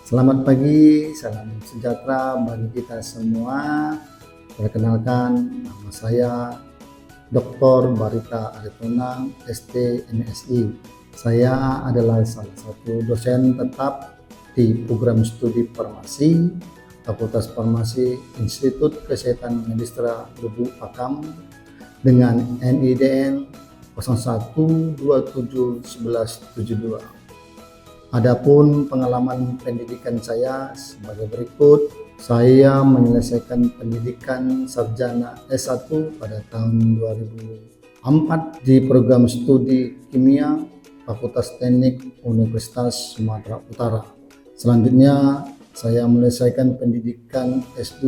Selamat pagi, salam sejahtera bagi kita semua. Perkenalkan, nama saya Dr. Barita Aritonang, ST MSI. Saya adalah salah satu dosen tetap di program studi farmasi, Fakultas Farmasi Institut Kesehatan Medistra Lubuk Pakam dengan NIDN 01271172. Adapun pengalaman pendidikan saya sebagai berikut. Saya menyelesaikan pendidikan sarjana S1 pada tahun 2004 di program studi kimia Fakultas Teknik Universitas Sumatera Utara. Selanjutnya saya menyelesaikan pendidikan S2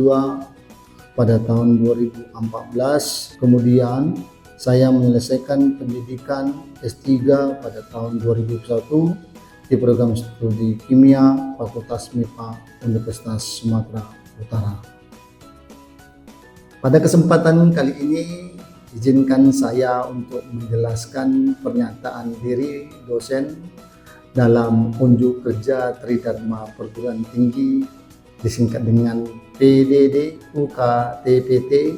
pada tahun 2014. Kemudian saya menyelesaikan pendidikan S3 pada tahun 2001 di program studi kimia Fakultas MIPA Universitas Sumatera Utara. Pada kesempatan kali ini, izinkan saya untuk menjelaskan pernyataan diri dosen dalam unjuk kerja Tridharma Perguruan Tinggi disingkat dengan PDD UKTPT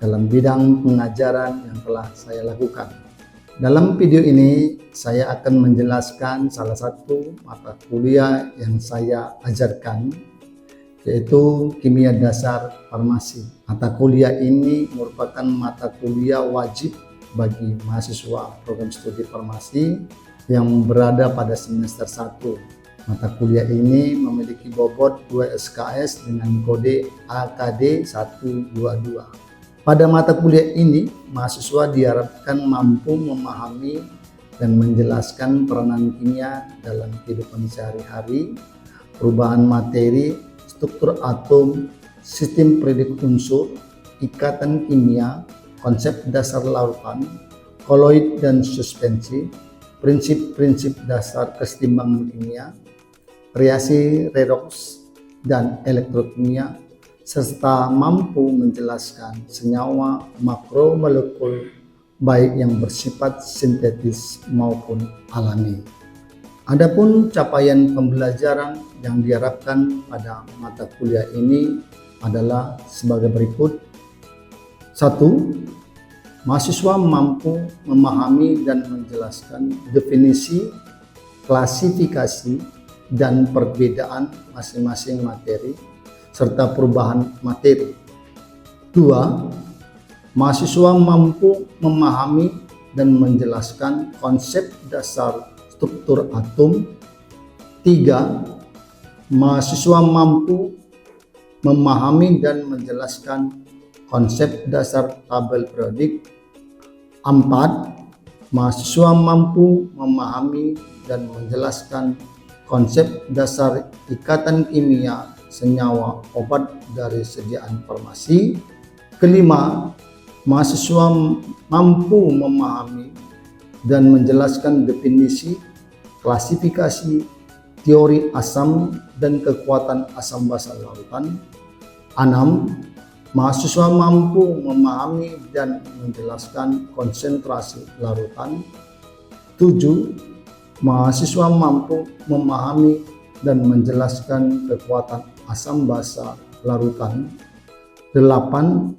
dalam bidang pengajaran yang telah saya lakukan. Dalam video ini saya akan menjelaskan salah satu mata kuliah yang saya ajarkan, yaitu Kimia Dasar Farmasi. Mata kuliah ini merupakan mata kuliah wajib bagi mahasiswa program studi farmasi yang berada pada semester 1. Mata kuliah ini memiliki bobot 2 SKS dengan kode AKD 122. Pada mata kuliah ini, mahasiswa diharapkan mampu memahami dan menjelaskan peranan kimia dalam kehidupan sehari-hari, perubahan materi, struktur atom, sistem periode unsur, ikatan kimia, konsep dasar larutan, koloid dan suspensi, prinsip-prinsip dasar kesetimbangan kimia, reaksi redoks dan elektrokimia, serta mampu menjelaskan senyawa makromolekul baik yang bersifat sintetis maupun alami. Adapun capaian pembelajaran yang diharapkan pada mata kuliah ini adalah sebagai berikut. 1. Mahasiswa mampu memahami dan menjelaskan definisi, klasifikasi, dan perbedaan masing-masing materi serta perubahan materi. 2. Mahasiswa mampu memahami dan menjelaskan konsep dasar struktur atom. 3. Mahasiswa mampu memahami dan menjelaskan konsep dasar tabel periodik. 4. Mahasiswa mampu memahami dan menjelaskan konsep dasar ikatan kimia senyawa obat dari sediaan farmasi. 5. Mahasiswa mampu memahami dan menjelaskan definisi, klasifikasi, teori asam dan kekuatan asam basa larutan. 6. Mahasiswa mampu memahami dan menjelaskan konsentrasi larutan. 7. Mahasiswa mampu memahami dan menjelaskan kekuatan asam basa larutan. 8.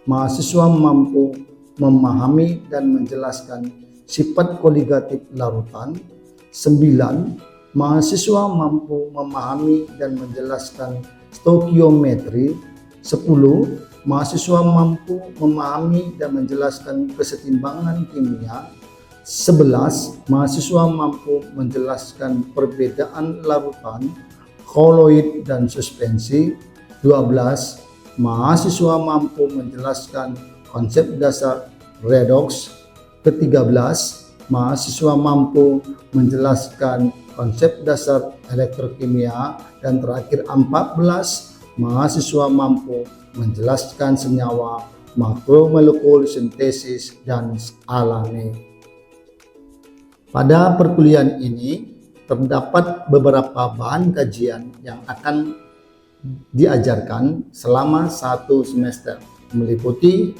Mahasiswa mampu memahami dan menjelaskan sifat koligatif larutan. 9. Mahasiswa mampu memahami dan menjelaskan stoikiometri. 10. Mahasiswa mampu memahami dan menjelaskan kesetimbangan kimia. 11. Mahasiswa mampu menjelaskan perbedaan larutan, koloid dan suspensi. 12. Mahasiswa mampu menjelaskan konsep dasar redoks. 13. Mahasiswa mampu menjelaskan konsep dasar elektrokimia. Dan terakhir 14. Mahasiswa mampu menjelaskan senyawa makromolekul sintesis dan alami. Pada perkuliahan ini terdapat beberapa bahan kajian yang akan diajarkan selama 1 semester, meliputi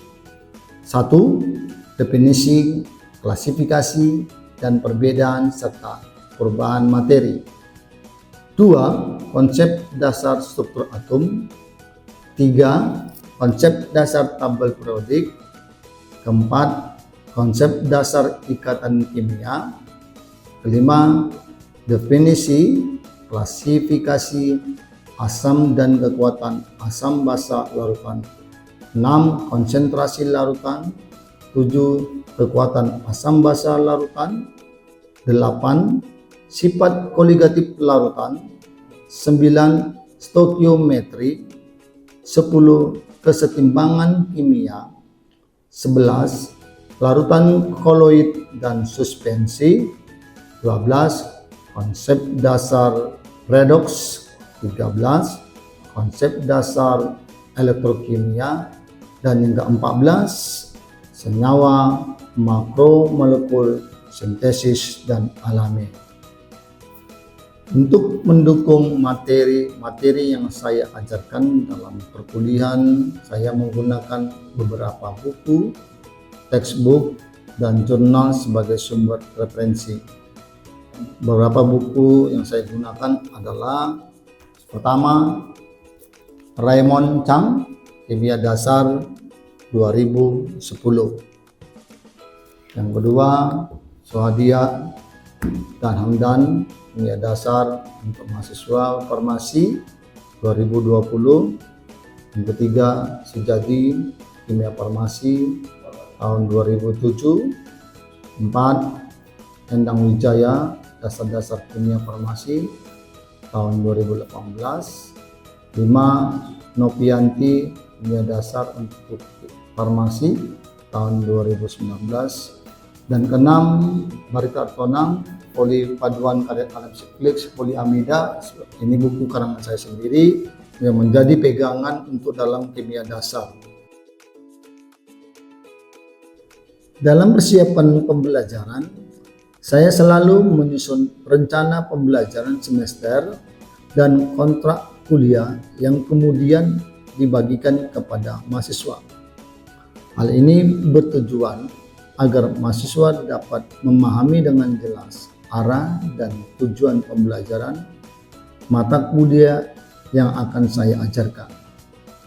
1. Definisi, klasifikasi, dan perbedaan serta perubahan materi. 2. Konsep dasar struktur atom. 3. Konsep dasar tabel periodik. 4. Konsep dasar ikatan kimia. 5. Definisi, klasifikasi asam dan kekuatan asam basa larutan. 6. Konsentrasi larutan. 7. Kekuatan asam basa larutan. 8. Sifat koligatif larutan. 9. Stoikiometri. 10. Kesetimbangan kimia. 11. Larutan koloid dan suspensi. 12. Konsep dasar redoks. 13. Konsep dasar elektrokimia. Dan yang ke-14, senyawa makromolekul sintesis dan alami. Untuk mendukung materi-materi yang saya ajarkan dalam perkuliahan, saya menggunakan beberapa buku, textbook, dan jurnal sebagai sumber referensi. Beberapa buku yang saya gunakan adalah: pertama, Raymond Chang, Kimia Dasar 2010. Yang kedua, Sohadia dan Hamdan, Kimia Dasar untuk mahasiswa farmasi 2020. Yang ketiga, Sujadi, Kimia Farmasi tahun 2007. 4. Endang Wijaya, Dasar-dasar Kimia Farmasi tahun 2018. 5. Novianti, Kimia Dasar untuk Farmasi tahun 2019. Dan ke-6, Barita Artonang, Polipaduan Karet Alam Siklik Poliamida. Ini buku karangan saya sendiri yang menjadi pegangan untuk dalam kimia dasar. Dalam persiapan pembelajaran, saya selalu menyusun rencana pembelajaran semester dan kontrak kuliah yang kemudian dibagikan kepada mahasiswa. Hal ini bertujuan agar mahasiswa dapat memahami dengan jelas arah dan tujuan pembelajaran mata kuliah yang akan saya ajarkan.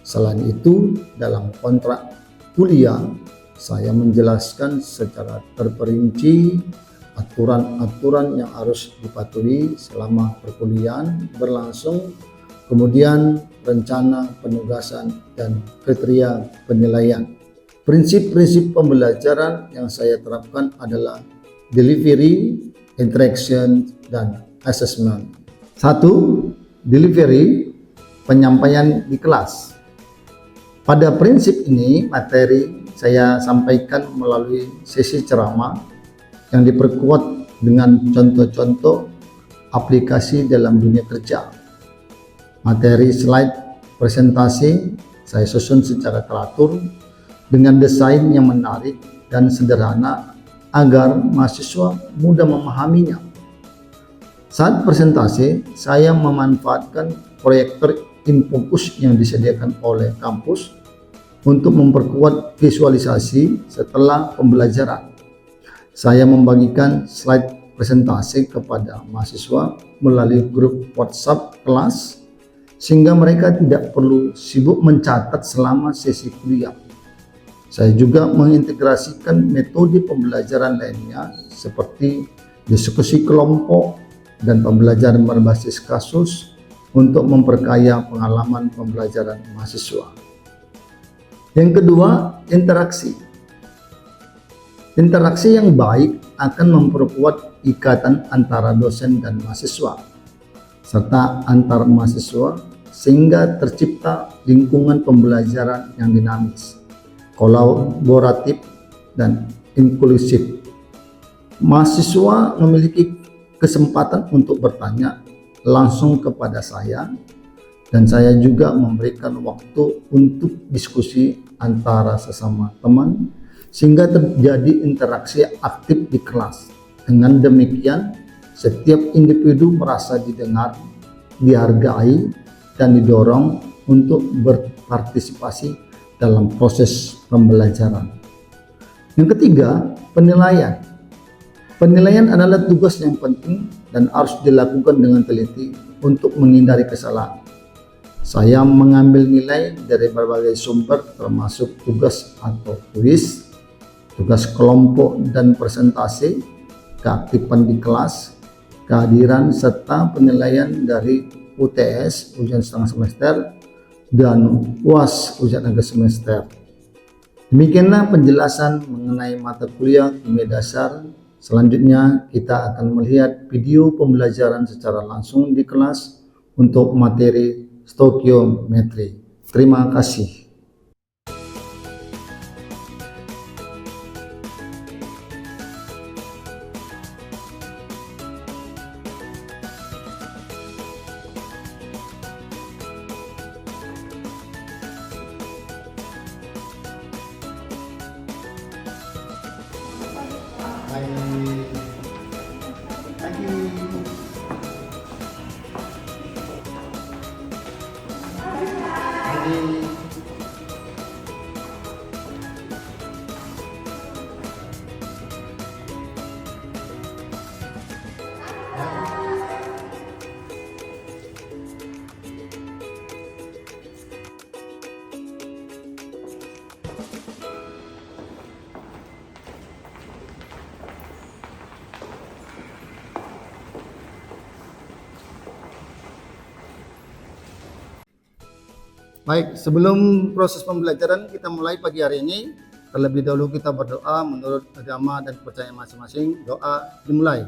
Selain itu, dalam kontrak kuliah, saya menjelaskan secara terperinci aturan-aturan yang harus dipatuhi selama perkuliahan berlangsung, kemudian rencana penugasan dan kriteria penilaian. Prinsip-prinsip pembelajaran yang saya terapkan adalah delivery, interaction, dan assessment. 1. Delivery, penyampaian di kelas. Pada prinsip ini, materi saya sampaikan melalui sesi ceramah yang diperkuat dengan contoh-contoh aplikasi dalam dunia kerja. Materi slide presentasi saya susun secara teratur dengan desain yang menarik dan sederhana agar mahasiswa mudah memahaminya. Saat presentasi, saya memanfaatkan proyektor InFocus yang disediakan oleh kampus untuk memperkuat visualisasi setelah pembelajaran. Saya membagikan slide presentasi kepada mahasiswa melalui grup WhatsApp kelas, sehingga mereka tidak perlu sibuk mencatat selama sesi kuliah. Saya juga mengintegrasikan metode pembelajaran lainnya seperti diskusi kelompok dan pembelajaran berbasis kasus untuk memperkaya pengalaman pembelajaran mahasiswa. Yang kedua, interaksi. Interaksi yang baik akan memperkuat ikatan antara dosen dan mahasiswa, serta antar mahasiswa, sehingga tercipta lingkungan pembelajaran yang dinamis, kolaboratif, dan inklusif. Mahasiswa memiliki kesempatan untuk bertanya langsung kepada saya, dan saya juga memberikan waktu untuk diskusi antara sesama teman, sehingga terjadi interaksi aktif di kelas. Dengan demikian, setiap individu merasa didengar, dihargai, dan didorong untuk berpartisipasi dalam proses pembelajaran. Yang ketiga, penilaian. Penilaian adalah tugas yang penting dan harus dilakukan dengan teliti untuk menghindari kesalahan. Saya mengambil nilai dari berbagai sumber termasuk tugas atau kuis, tugas kelompok dan presentasi, keaktifan di kelas, kehadiran serta penilaian dari UTS ujian setengah semester dan UAS ujian akhir semester. Demikianlah penjelasan mengenai mata kuliah kimia dasar. Selanjutnya kita akan melihat video pembelajaran secara langsung di kelas untuk materi stoikiometri. Terima kasih. Baik, sebelum proses pembelajaran kita mulai pagi hari ini, terlebih dahulu kita berdoa menurut agama dan kepercayaan masing-masing. Doa dimulai.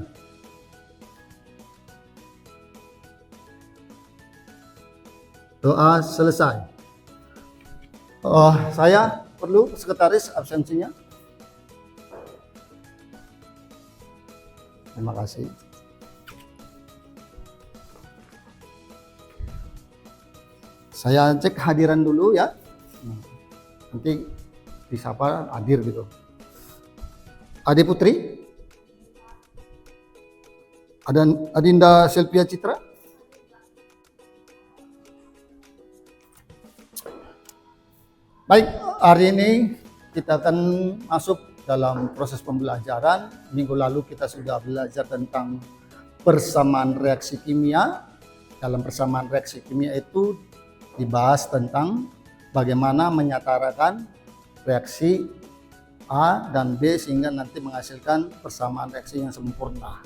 Doa selesai. Saya perlu sekretaris absensinya. Terima kasih. Saya cek hadiran dulu ya. Nanti disapa hadir gitu. Ade Putri? Ada Adinda Sylvia Citra? Baik, hari ini kita akan masuk dalam proses pembelajaran. Minggu lalu kita sudah belajar tentang persamaan reaksi kimia. Dalam persamaan reaksi kimia itu dibahas tentang bagaimana menyatarakan reaksi A dan B sehingga nanti menghasilkan persamaan reaksi yang sempurna.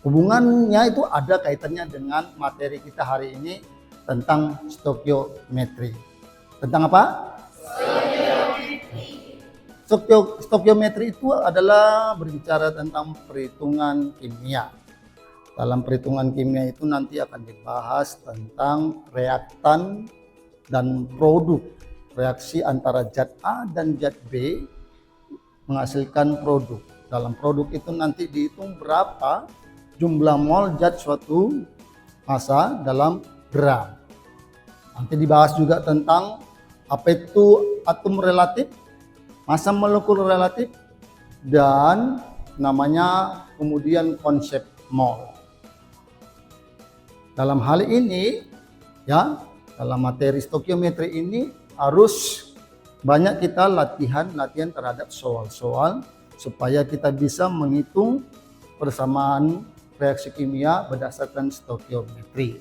Hubungannya itu ada kaitannya dengan materi kita hari ini tentang stoikiometri. Tentang apa? Stoikiometri itu adalah berbicara tentang perhitungan kimia. Dalam perhitungan kimia itu nanti akan dibahas tentang reaktan dan produk. Reaksi antara zat A dan zat B menghasilkan produk. Dalam produk itu nanti dihitung berapa jumlah mol zat suatu massa dalam gram. Nanti dibahas juga tentang apa itu atom relatif, massa molekul relatif, dan namanya kemudian konsep mol. Dalam hal ini, ya, dalam materi stoikiometri ini harus banyak kita latihan terhadap soal-soal supaya kita bisa menghitung persamaan reaksi kimia berdasarkan stoikiometri.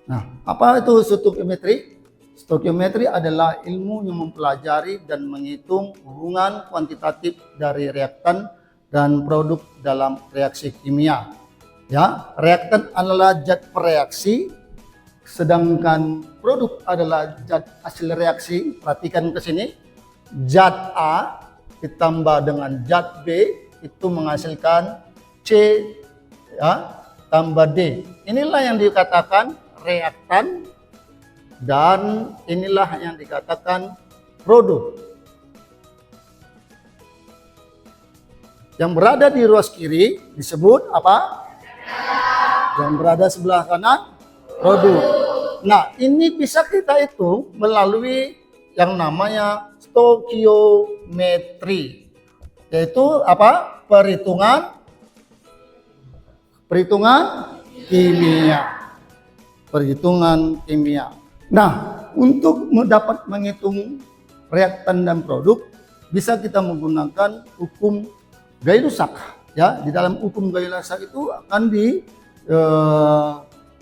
Nah, apa itu stoikiometri? Stoikiometri adalah ilmu yang mempelajari dan menghitung hubungan kuantitatif dari reaktan dan produk dalam reaksi kimia. Ya, reaktan adalah zat pereaksi, sedangkan produk adalah zat hasil reaksi. Perhatikan ke sini, zat A ditambah dengan zat B itu menghasilkan C, ya, tambah D. Inilah yang dikatakan reaktan dan inilah yang dikatakan produk. Yang berada di ruas kiri disebut apa? Yang berada sebelah kanan produk. Nah, ini bisa kita hitung melalui yang namanya stoikiometri, yaitu apa? Perhitungan kimia. Perhitungan kimia. Nah, untuk dapat menghitung reaktan dan produk bisa kita menggunakan hukum Gay-Lussac. Ya, di dalam hukum Gay-Lussac itu akan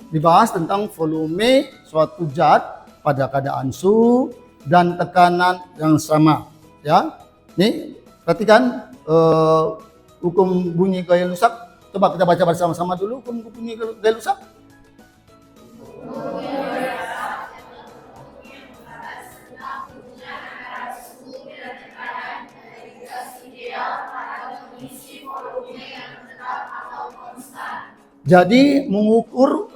dibahas tentang volume suatu zat pada keadaan suhu dan tekanan yang sama. Ya, nih perhatikan hukum bunyi gaya lusak. Coba kita baca bersama-sama dulu hukum bunyi gaya lusak. Jadi mengukur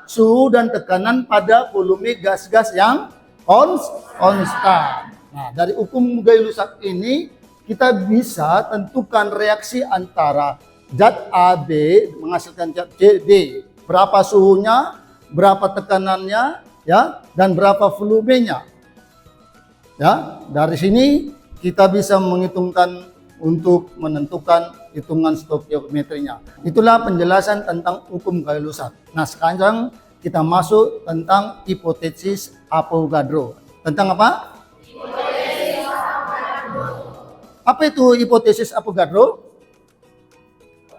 suhu dan tekanan pada volume gas-gas yang konstan. Nah, dari hukum Gay-Lussac ini kita bisa tentukan reaksi antara zat A, B menghasilkan zat C, D. Berapa suhunya, berapa tekanannya, ya, dan berapa volumenya. Ya, dari sini kita bisa menghitungkan untuk menentukan hitungan stokiometrinya. Itulah penjelasan tentang hukum Gay-Lussac. Nah, sekarang kita masuk tentang hipotesis Avogadro. Tentang apa? Hipotesis Avogadro. Apa itu hipotesis Avogadro?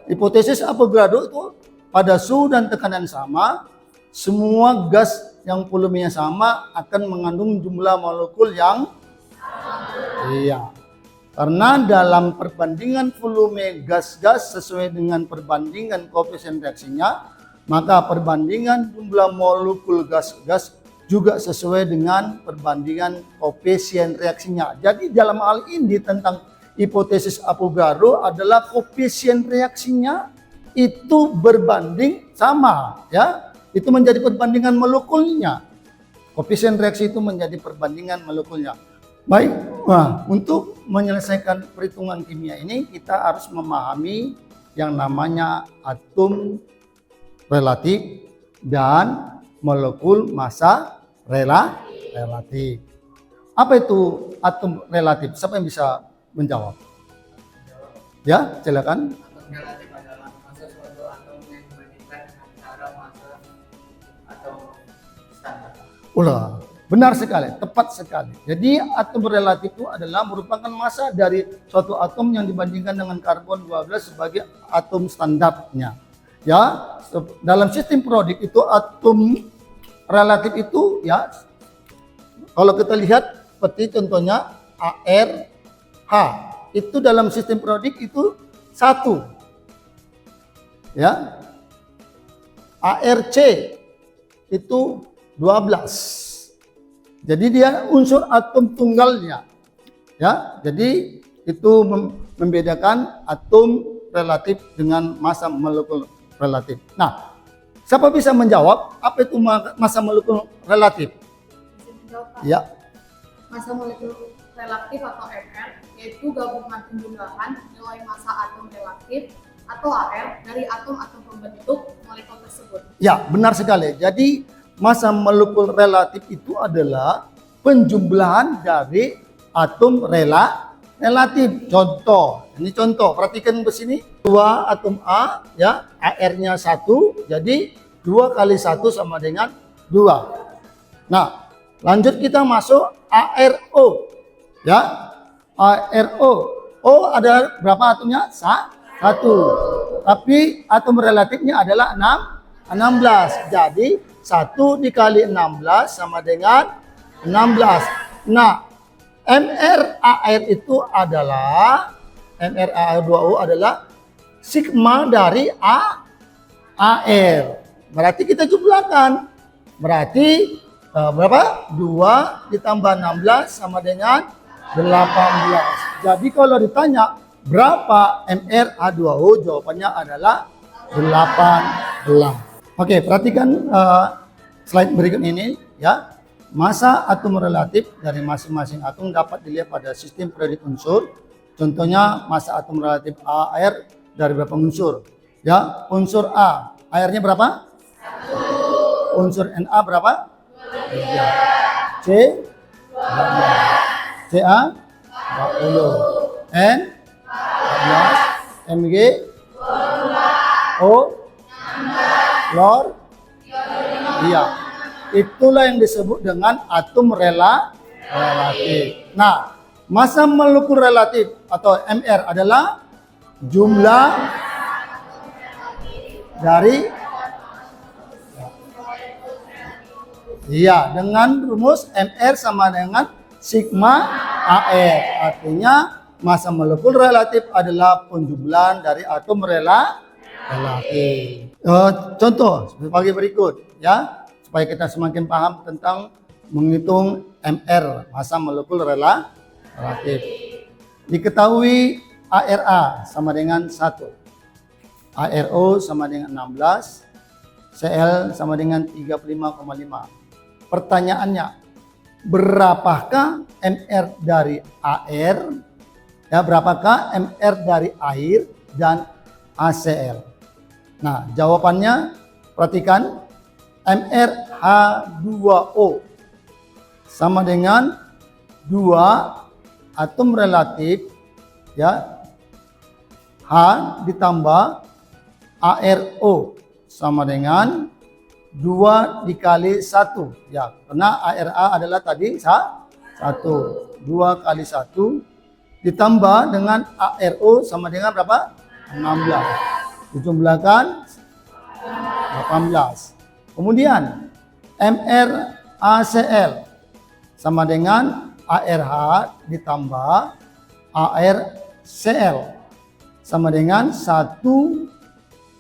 Hipotesis Avogadro itu pada suhu dan tekanan sama, semua gas yang volumenya sama akan mengandung jumlah molekul yang sama. Iya. Karena dalam perbandingan volume gas-gas sesuai dengan perbandingan koefisien reaksinya, maka perbandingan jumlah molekul gas-gas juga sesuai dengan perbandingan koefisien reaksinya. Jadi dalam hal ini tentang hipotesis Avogadro adalah koefisien reaksinya itu berbanding sama, ya. Itu menjadi perbandingan molekulnya. Koefisien reaksi itu menjadi perbandingan molekulnya. Baik, nah, untuk menyelesaikan perhitungan kimia ini kita harus memahami yang namanya atom relatif dan molekul massa relatif. Apa itu atom relatif? Siapa yang bisa menjawab? Ya, silakan. Atom relatif adalah massa suatu atom yang dibandingkan antara massa atom standar. Ulah. Benar sekali, tepat sekali. Jadi atom relatif itu adalah merupakan massa dari suatu atom yang dibandingkan dengan karbon 12 sebagai atom standarnya. Ya, dalam sistem periodik itu atom relatif itu, ya, kalau kita lihat seperti contohnya ARH, itu dalam sistem periodik itu 1. Ya. ARC itu 12. Jadi dia unsur atom tunggalnya, ya. Jadi itu membedakan atom relatif dengan massa molekul relatif. Nah, siapa bisa menjawab apa itu massa molekul relatif? Bisa menjawab, Pak. Ya. Massa molekul relatif atau MR yaitu gabungan penjumlahan nilai massa atom relatif atau AR dari atom-atom pembentuk molekul tersebut. Ya, benar sekali. Jadi massa molekul relatif itu adalah penjumlahan dari atom relatif. Contoh, ini contoh, perhatikan di sini. 2 atom A, ya, AR-nya 1, jadi 2 kali 1 sama dengan 2. Nah, lanjut kita masuk ARO. Ya, ARO. O ada berapa atomnya? 1. Tapi atom relatifnya adalah 16. Jadi 1 dikali 16 sama dengan 16. Nah, MrAr itu adalah MrAr2O adalah sigma dari AR. Berarti kita jumlahkan. Berarti berapa? 2 ditambah 16 sama dengan 18. Jadi kalau ditanya berapa MrA2O, jawabannya adalah 18. Oke, perhatikan slide berikut ini, ya. Massa atom relatif dari masing-masing atom dapat dilihat pada sistem periodik unsur. Contohnya massa atom relatif AR dari berapa unsur? Ya, unsur A, airnya berapa? 1. Unsur Na berapa? 3. C? 12. Ca? 40. N? 14. Mg? 24. O? 16. Lor? 35. Iya. Itulah yang disebut dengan atom relatif. Nah, massa molekul relatif atau MR adalah jumlah dari Iya, dengan rumus MR sama dengan sigma AR. Artinya massa molekul relatif adalah penjumlahan dari atom relatif. Contoh sebagai berikut ya, supaya kita semakin paham tentang menghitung MR, massa molekul relatif. Diketahui ARA sama dengan 1. ARO sama dengan 16. Cl sama dengan 35,5. Pertanyaannya, berapakah MR dari AR? Ya, berapakah MR dari air dan ACl? Nah, jawabannya perhatikan, MR H2O sama dengan 2 atom relatif ya, H ditambah ARO sama dengan 2 dikali 1 ya, karena ARA adalah tadi 1. 2 kali 1 ditambah dengan ARO sama dengan berapa? 16. Dijumlahkan 18. Kemudian MrACl sama dengan ARH ditambah ARCl sama dengan 1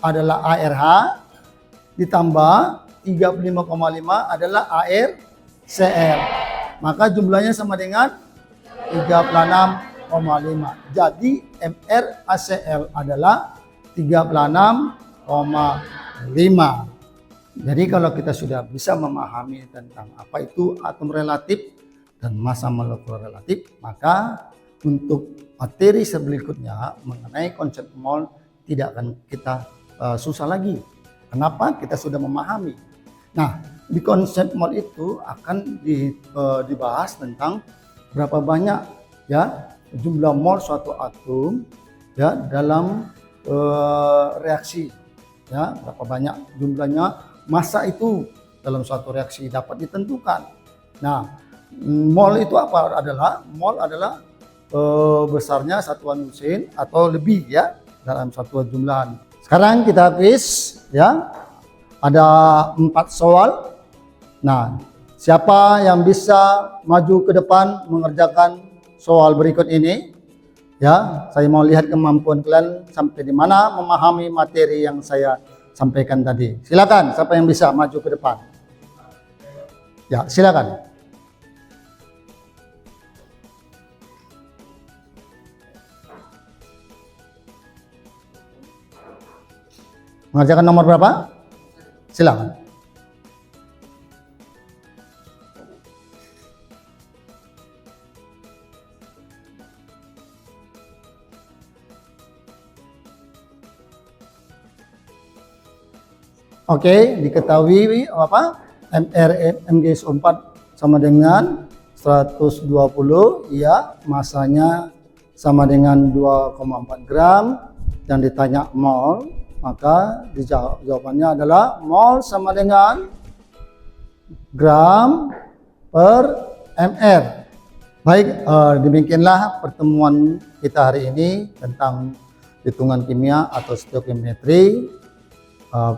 adalah ARH ditambah 35,5 adalah ARCl. Maka jumlahnya sama dengan 36,5. Jadi MrACl adalah 36,5. Jadi kalau kita sudah bisa memahami tentang apa itu atom relatif dan massa molekul relatif, maka untuk materi berikutnya mengenai konsep mol tidak akan kita susah lagi. Kenapa? Kita sudah memahami. Nah, di konsep mol itu akan dibahas tentang berapa banyak ya jumlah mol suatu atom ya dalam reaksi ya, berapa banyak jumlahnya, massa itu dalam suatu reaksi dapat ditentukan. Nah, mol itu apa adalah? Mol adalah besarnya satuan mesin atau lebih ya dalam satuan jumlahan. Sekarang kita quiz ya. Ada 4 soal. Nah, siapa yang bisa maju ke depan mengerjakan soal berikut ini? Ya, saya mau lihat kemampuan kalian sampai di mana memahami materi yang saya sampaikan tadi. Silakan, siapa yang bisa maju ke depan? Ya, silakan. Mengerjakan nomor berapa? Silakan. Oke, diketahui apa? MgSO4 sama dengan 120 ya, masanya sama dengan 2,4 gram dan ditanya mol, maka jawabannya adalah mol sama dengan gram per mr. Baik, demikianlah pertemuan kita hari ini tentang hitungan kimia atau stoikiometri.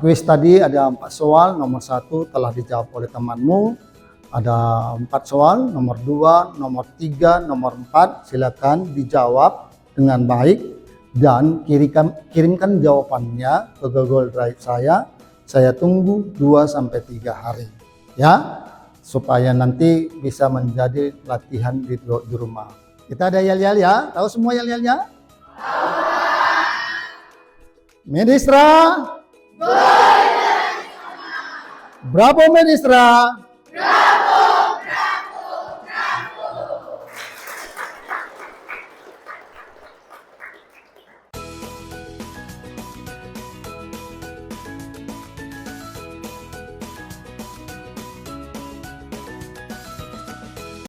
Kuis tadi ada 4 soal, nomor 1 telah dijawab oleh temanmu. Ada 4 soal, nomor 2, nomor 3, nomor 4 silakan dijawab dengan baik dan kirimkan jawabannya ke Google Drive saya. Saya tunggu 2-3 hari ya, supaya nanti bisa menjadi latihan di rumah. Kita ada yel-yel ya, tahu semua yel-yelnya? Medistra. Bravo Medistra.